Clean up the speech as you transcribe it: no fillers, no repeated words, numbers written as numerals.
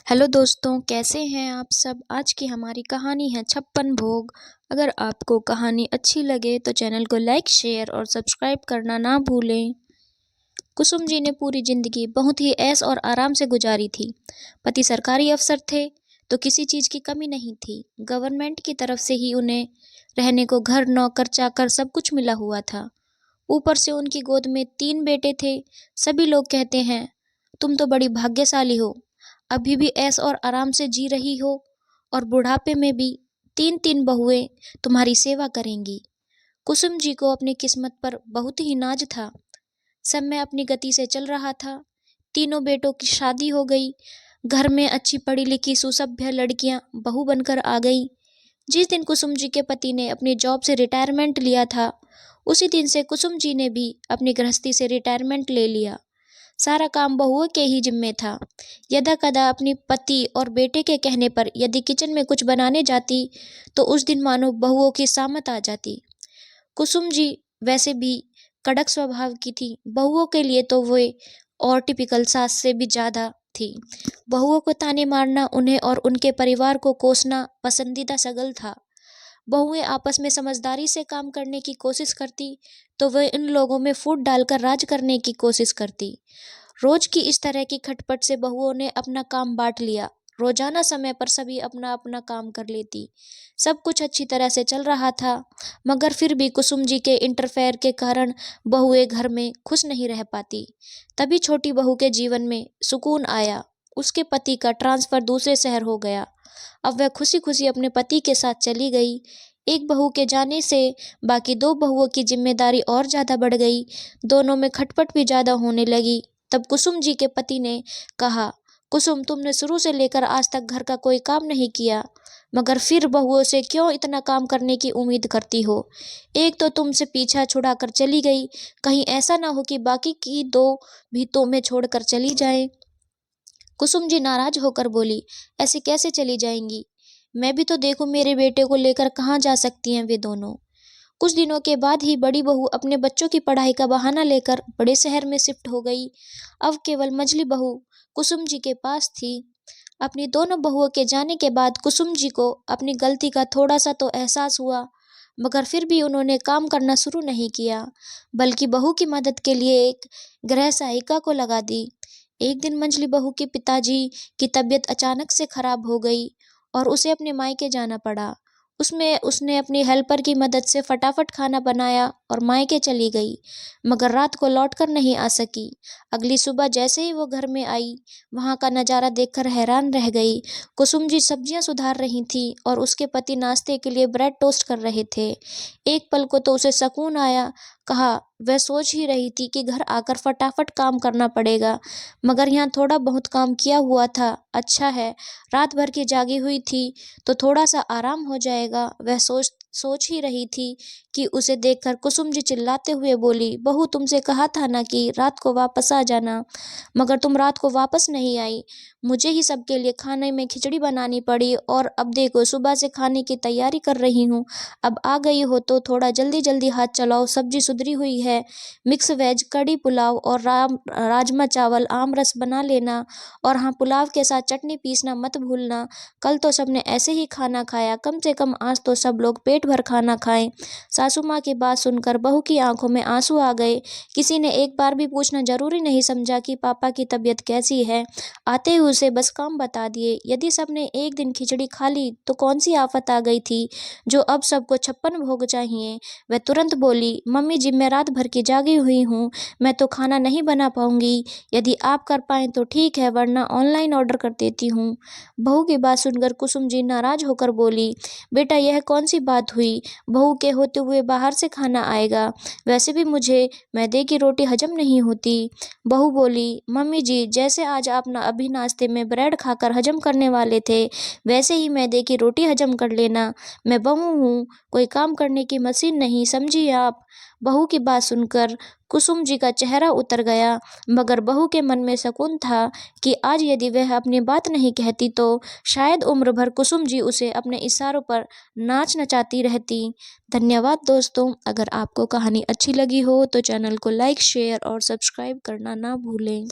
Hello दोस्तों, कैसे हैं आप सब। आज की हमारी कहानी है 56 भोग। अगर आपको कहानी अच्छी लगे तो चैनल को लाइक, शेयर और सब्सक्राइब करना ना भूलें। कुसुम जी ने पूरी जिंदगी बहुत ही ऐश और आराम से गुजारी थी। पति सरकारी अफसर थे तो किसी चीज की कमी नहीं थी। गवर्नमेंट की तरफ से ही उन्हें रहने को घर, नौकर चाकर सब कुछ मिला हुआ था। ऊपर से उनकी गोद में 3 बेटे थे। सभी लोग कहते हैं, तुम तो बड़ी भाग्यशाली हो, अभी भी ऐश और आराम से जी रही हो और बुढ़ापे में भी 3-3 बहुएं तुम्हारी सेवा करेंगी। कुसुम जी को अपनी किस्मत पर बहुत ही नाज था। समय अपनी गति से चल रहा था। तीनों बेटों की शादी हो गई। घर में अच्छी पढ़ी लिखी सुसभ्य लड़कियां बहू बनकर आ गईं। जिस दिन कुसुम जी के पति ने अपनी जॉब से रिटायरमेंट लिया था, उसी दिन से कुसुम जी ने भी अपनी गृहस्थी से रिटायरमेंट ले लिया। सारा काम बहुओं के ही जिम्मे था। यदा कदा अपनी पति और बेटे के कहने पर यदि किचन में कुछ बनाने जाती तो उस दिन मानो बहुओं की सामत आ जाती। कुसुम जी वैसे भी कड़क स्वभाव की थी। बहुओं के लिए तो वे और टिपिकल सास से भी ज्यादा थी। बहुओं को ताने मारना, उन्हें और उनके परिवार को कोसना पसंदीदा शगल था। बहुएं आपस में समझदारी से काम करने की कोशिश करती तो वह इन लोगों में फूट डालकर राज करने की कोशिश करती। रोज की इस तरह की खटपट से बहुओं ने अपना काम बांट लिया। रोजाना समय पर सभी अपना अपना काम कर लेती। सब कुछ अच्छी तरह से चल रहा था, मगर फिर भी कुसुम जी के इंटरफेयर के कारण बहुएं घर में खुश नहीं रह पाती। तभी छोटी बहू के जीवन में सुकून आया। उसके पति का ट्रांसफर दूसरे शहर हो गया। अब वह खुशी खुशी अपने पति के साथ चली गई। एक बहू के जाने से बाकी 2 बहुओं की जिम्मेदारी और ज्यादा बढ़ गई। दोनों में खटपट भी ज्यादा होने लगी। तब कुसुम जी के पति ने कहा, कुसुम, तुमने शुरू से लेकर आज तक घर का कोई काम नहीं किया, मगर फिर बहुओं से क्यों इतना काम करने की उम्मीद करती हो। एक तो तुमसे पीछा छुड़ाकर चली गई, कहीं ऐसा ना हो कि बाकी की 2 भी तुम्हें छोड़कर चली जाएं। कुसुम जी नाराज होकर बोली, ऐसे कैसे चली जाएंगी। मैं भी तो देखूं मेरे बेटे को लेकर कहाँ जा सकती हैं वे दोनों। कुछ दिनों के बाद ही बड़ी बहू अपने बच्चों की पढ़ाई का बहाना लेकर बड़े शहर में शिफ्ट हो गई। अब केवल मंझली बहू कुसुम जी के पास थी। अपनी दोनों बहुओं के जाने के बाद कुसुम जी को अपनी गलती का थोड़ा सा तो एहसास हुआ, मगर फिर भी उन्होंने काम करना शुरू नहीं किया, बल्कि बहू की मदद के लिए एक गृह सहायिका को लगा दी। एक दिन मंझली बहू के पिताजी की तबीयत अचानक से खराब हो गई और उसे अपने मायके जाना पड़ा। उसमें उसने अपनी हेल्पर की मदद से फटाफट खाना बनाया और मायके चली गई, मगर रात को लौटकर नहीं आ सकी। अगली सुबह जैसे ही वो घर में आई, वहां का नजारा देखकर हैरान रह गई। कुसुम जी सब्जियां सुधार रही थी और उसके पति नाश्ते के लिए ब्रेड टोस्ट कर रहे थे। एक पल को तो उसे सुकून आया। कहा, वह सोच ही रही थी कि घर आकर फटाफट काम करना पड़ेगा, मगर यहाँ थोड़ा बहुत काम किया हुआ था। अच्छा है, रात भर की जागी हुई थी तो थोड़ा सा आराम हो जाएगा। वह सोच ही रही थी कि उसे देखकर कुसुम जी चिल्लाते हुए बोली, बहू, तुमसे कहा था ना कि रात को वापस आ जाना, मगर तुम रात को वापस नहीं आई। मुझे ही सबके लिए खाने में खिचड़ी बनानी पड़ी और अब देखो सुबह से खाने की तैयारी कर रही हूँ। अब आ गई हो तो थोड़ा जल्दी जल्दी हाथ चलाओ। सब्जी सुधरी हुई है, मिक्स वेज, कड़ी पुलाव और राजमा चावल, आम रस बना लेना, और हाँ, पुलाव के साथ चटनी पीसना मत भूलना। कल तो सबने ऐसे ही खाना खाया, कम से कम आज तो सब लोग पेट भर खाना खाएं। सासू माँ की बात सुनकर बहू की आंखों में आंसू आ गए। किसी ने एक बार भी पूछना जरूरी नहीं समझा कि पापा की तबीयत कैसी है। आते ही उसे बस काम बता दिए। यदि सबने एक दिन खिचड़ी खा ली तो कौन सी आफत आ गई थी जो अब सबको 56 भोग चाहिए। वह तुरंत बोली, मम्मी जी, मैं रात भर की जागी हुई हूँ, मैं तो खाना नहीं बना पाऊंगी। यदि आप कर पाएं तो ठीक है, वरना ऑनलाइन ऑर्डर कर देती हूँ। बहू की बात सुनकर कुसुम जी नाराज होकर बोली, बेटा, यह कौन सी बात हुई। बहू के होते हुए बाहर से खाना आएगा। वैसे भी मुझे मैदे की रोटी हजम नहीं होती। बहू बोली, मम्मी जी, जैसे आज आप अभी नाश्ते में ब्रेड खाकर हजम करने वाले थे, वैसे ही मैदे की रोटी हजम कर लेना। मैं बहू हूँ, कोई काम करने की मशीन नहीं, समझी आप। बहू की बात सुनकर कुसुम जी का चेहरा उतर गया, मगर बहू के मन में सुकून था कि आज यदि वह अपनी बात नहीं कहती तो शायद उम्र भर कुसुम जी उसे अपने इशारों पर नाच नचाती रहती। धन्यवाद दोस्तों। अगर आपको कहानी अच्छी लगी हो तो चैनल को लाइक, शेयर और सब्सक्राइब करना ना भूलें।